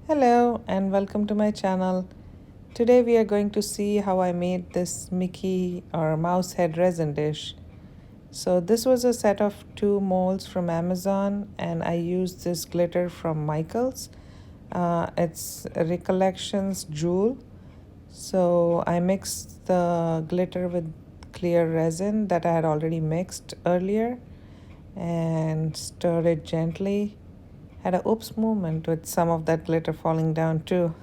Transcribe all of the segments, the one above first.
Hello and welcome to my channel. Today we are going to see how I made this Mickey or mouse head resin dish. So this was a set of two molds from Amazon and I used this glitter from Michaels. It's Recollections Jewel. So I mixed the glitter with clear resin that I had already mixed earlier and stirred it gently. Had a oops moment with some of that glitter falling down too.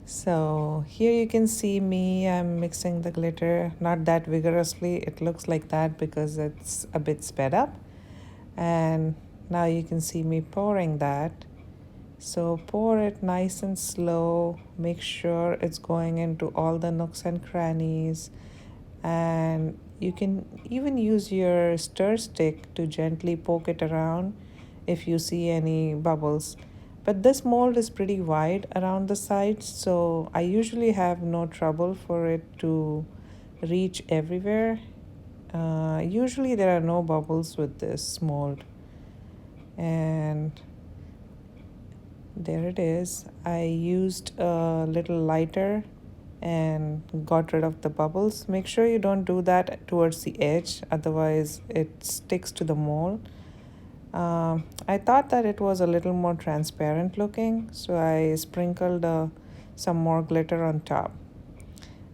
So here you can see me, I'm mixing the glitter, not that vigorously. It looks like that because it's a bit sped up. And now you can see me pouring that. So pour it nice and slow. Make sure it's going into all the nooks and crannies. And you can even use your stir stick to gently poke it around if you see any bubbles. But this mold is pretty wide around the sides, so I usually have no trouble for it to reach everywhere. Usually there are no bubbles with this mold. And there it is. I used a little lighter and got rid of the bubbles. Make sure you don't do that towards the edge, otherwise it sticks to the mold. I thought that it was a little more transparent looking, so I sprinkled some more glitter on top.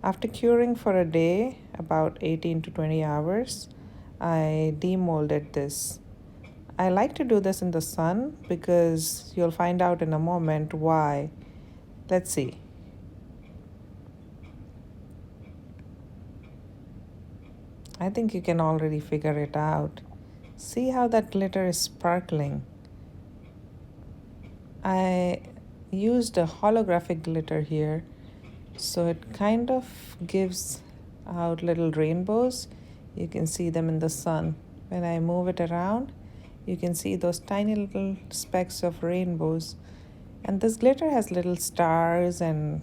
After curing for a day, about 18 to 20 hours, I demolded this. I like to do this in the sun because you'll find out in a moment why. Let's see. I think you can already figure it out. See how that glitter is sparkling. I used a holographic glitter here, so it kind of gives out little rainbows. You can see them in the sun. When I move it around, you can see those tiny little specks of rainbows. And this glitter has little stars and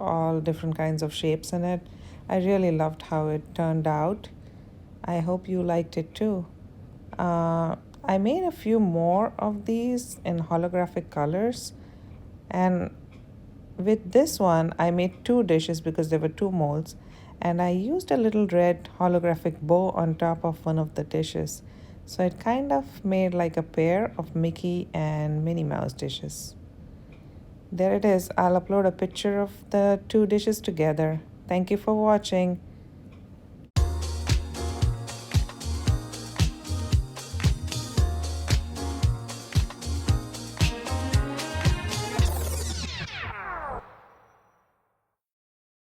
all different kinds of shapes in it. I really loved how it turned out. I hope you liked it too. I made a few more of these in holographic colors, and with this one I made two dishes because there were two molds, and I used a little red holographic bow on top of one of the dishes, so it kind of made like a pair of Mickey and Minnie Mouse dishes. There it is. I'll upload a picture of the two dishes together. Thank you for watching.